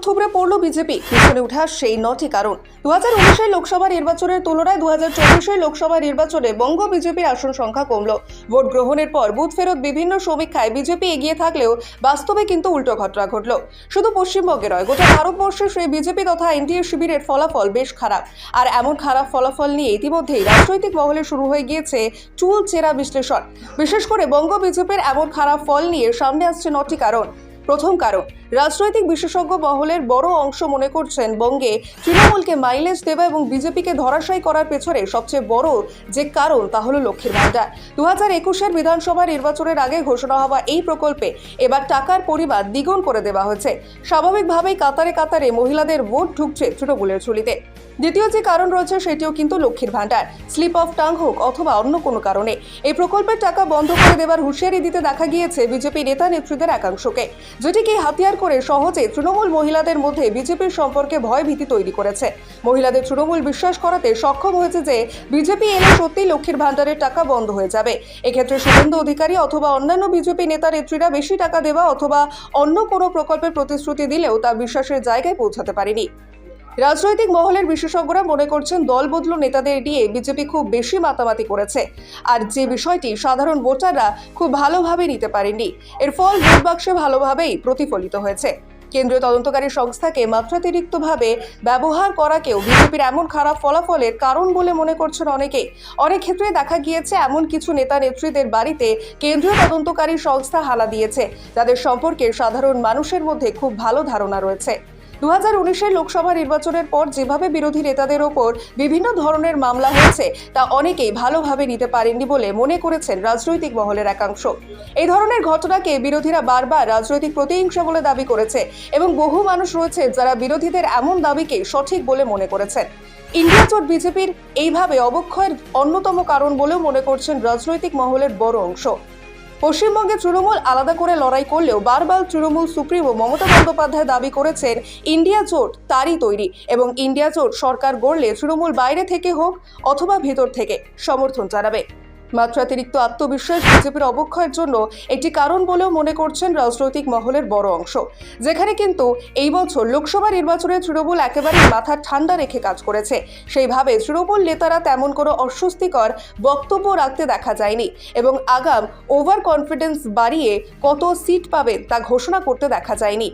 থুবড়ে পড়ল বিজেপি। পিছনে উঠা সেই 9টি কারণ। 2019 লোকসভা নির্বাচনের তুলনায় 2024 লোকসভা নির্বাচনে বঙ্গ বিজেপির আসন সংখ্যা কমল। ভোট গ্রহণের পর বুথ ফেরত বিভিন্ন সমীক্ষায় বিজেপি এগিয়ে থাকলেও বাস্তবে কিন্তু উল্টো ঘটনা ঘটল। শুধু পশ্চিমবঙ্গে নয়, গোটা ভারতবর্ষে সেই বিজেপি তথা এনডিএ শিবিরের ফলাফল বেশ খারাপ। আর এমন খারাপ ফলাফল নিয়ে ইতিমধ্যেই রাজনৈতিক মহলে শুরু হয়ে গিয়েছে চুল চেরা বিশ্লেষণ। বিশেষ করে বঙ্গ বিজেপির এমন খারাপ ফল নিয়ে সামনে আসছে 9টি কারণ। প্রথম কারণ, রাজনৈতিক বিশেষজ্ঞ মহলের বড় অংশ মনে করছেন বঙ্গে তৃণমূলকে মাইলেজ দেওয়া এবং বিজেপিকে ধরাশায়ী করার পেছনে সবচেয়ে বড় যে কারণ তা হলো লক্ষ্মীর ভাণ্ডার। 2021 বিধানসভা নির্বাচনের আগে ঘোষণা হওয়া এই প্রকল্পে এবার টাকার পরিমাণ দ্বিগুণ করে দেওয়া হয়েছে। স্বাভাবিকভাবেই কাতারে কাতারে মহিলাদের ভোট ঢুকছে তৃণমূলের ঝুলিতে। দ্বিতীয় যে কারণ রয়েছে সেটিও কিন্তু লক্ষ্মীর ভাণ্ডার। স্লিপ অফ টাং হোক অথবা অন্য কোনো কারণে এই প্রকল্পের টাকা বন্ধ করে দেওয়ার হুঁশিয়ারি দিতে দেখা গিয়েছে বিজেপি নেতা নেত্রীদের একাংশকে, যেটিকে হাতিয়ার করে সহজে তৃণমূল মহিলাদের মধ্যে বিজেপির সম্পর্কে ভয় ভীতি তৈরি করেছে। মহিলাদের তৃণমূল বিশ্বাস করাতে সক্ষম হয়েছে যে বিজেপি এলে সত্যি লক্ষ্মীর ভাণ্ডারের টাকা বন্ধ হয়ে যাবে। এক্ষেত্রে শুভেন্দু অধিকারী অথবা অন্যান্য বিজেপি নেতা নেত্রীরা বেশি টাকা দেওয়া অথবা অন্য কোনো প্রকল্পের প্রতিশ্রুতি দিলেও তা বিশ্বাসের জায়গায় পৌঁছাতে পারেনি। রাজনৈতিক মহলের বিশেষজ্ঞরা মনে করছেন দল বদলু নেতাদের নিয়ে বিজেপি খুব বেশি মাতামাতি করেছে, আর যে বিষয়টি সাধারণ ভোটাররা খুব ভালোভাবে নিতে পারেননি। এর ফল ভোট বাক্সে ভালোভাবেই প্রতিফলিত হয়েছে। কেন্দ্রীয় তদন্তকারী সংস্থাকে মাত্রাতিরিক্তভাবে ব্যবহার করাকেও বিজেপির এমন খারাপ ফলাফলের কারণ বলে মনে করছেন অনেকেই। অনেক ক্ষেত্রে দেখা গিয়েছে এমন কিছু নেতা নেত্রীদের বাড়িতে কেন্দ্রীয় তদন্তকারী সংস্থা হানা দিয়েছে, যাদের সম্পর্কে সাধারণ মানুষের মধ্যে খুব ভালো ধারণা রয়েছে। 2019 লোকসভা নির্বাচনের পর যেভাবে বিরোধী নেতাদের ওপর বিভিন্ন ধরনের মামলা হয়েছে তা অনেকেই ভালোভাবে নিতে পারেননি বলে মনে করেছেন রাজনৈতিক মহলের একাংশ। এই ধরনের ঘটনাকে বিরোধীরা বারবার রাজনৈতিক প্রতিহিংসা বলে দাবি করেছে এবং বহু মানুষ রয়েছে যারা বিরোধীদের এমন দাবিকে সঠিক বলে মনে করেছেন। ইন্ডিয়া জোট বিজেপির এইভাবে অবক্ষয়ের অন্যতম কারণ বলেও মনে করছেন রাজনৈতিক মহলের বড় অংশ। পশ্চিমবঙ্গে তৃণমূল আলাদা করে লড়াই করলেও বারবার তৃণমূল সুপ্রিমো মমতা বন্দ্যোপাধ্যায় দাবি করেছেন ইন্ডিয়া জোট তারই তৈরি এবং ইন্ডিয়া জোট সরকার গড়লে তৃণমূল বাইরে থেকে হোক অথবা ভেতর থেকে সমর্থন জানাবে। মাত্রাতিরিক্ত আত্মবিশ্বাস বিজেপির অবক্ষয়ের জন্য একটি কারণ বলেও মনে করছেন রাজনৈতিক মহলের বড় অংশ, যেখানে কিন্তু এই বছর লোকসভা নির্বাচনে তৃণমূল একেবারে মাথা ঠান্ডা রেখে কাজ করেছে। সেইভাবে তৃণমূল নেতারা তেমন কোনো অস্বস্তিকর বক্তব্য রাখতে দেখা যায়নি এবং আগাম ওভার কনফিডেন্স বাড়িয়ে কত সিট পাবেন তা ঘোষণা করতে দেখা যায়নি।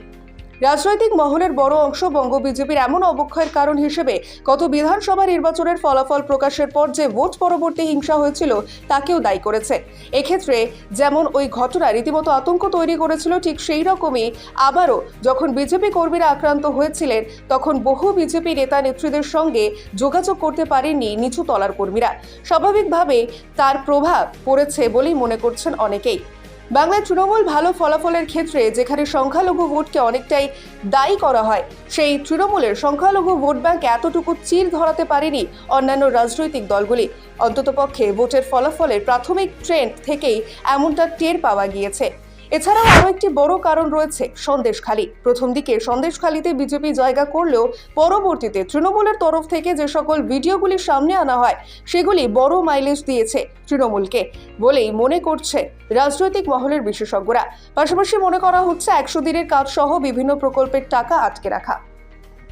রাজনৈতিক মহলের বড় অংশ বঙ্গ বিজেপির এমন অবক্ষয়ের কারণ হিসেবে গত বিধানসভা নির্বাচনের ফলাফল প্রকাশের পর যে ভোট পরবর্তী হিংসা হয়েছিল তাকেও দায়ী করেছে। এক্ষেত্রে যেমন ওই ঘটনা রীতিমতো আতঙ্ক তৈরি করেছিল, ঠিক সেই রকমই আবারও যখন বিজেপি কর্মীরা আক্রান্ত হয়েছিলেন তখন বহু বিজেপি নেতা নেত্রীদের সঙ্গে যোগাযোগ করতে পারেননি নিচু তলার কর্মীরা। স্বাভাবিকভাবেই তার প্রভাব পড়েছে বলেই মনে করছেন অনেকেই। বাংলায় তৃণমূল ভালো ফলাফলের ক্ষেত্রে যেখানে সংখ্যালঘু ভোটকে অনেকটাই দায়ী করা হয়, সেই তৃণমূলের সংখ্যালঘু ভোট ব্যাংক এতটুকু চির ধরাতে পারেনি অন্যান্য রাজনৈতিক দলগুলি। অন্ততপক্ষে ভোটের ফলাফলের প্রাথমিক ট্রেন্ড থেকেই এমনটা টের পাওয়া গিয়েছে। এছাড়াও আরও একটি বড় কারণ রয়েছে সন্দেশখালী। প্রথম দিকে সন্দেশখালীতে বিজেপি জায়গা করলেও পরবর্তীতে তৃণমূলের তরফ থেকে যে সকল ভিডিওগুলি সামনে আনা হয় সেগুলি বড় মাইলেজ দিয়েছে তৃণমূলকে বলেই মনে করছে রাজনৈতিক মহলের বিশেষজ্ঞরা। পাশাপাশি মনে করা হচ্ছে 100 দিনের কাজ সহ বিভিন্ন প্রকল্পের টাকা আটকে রাখা।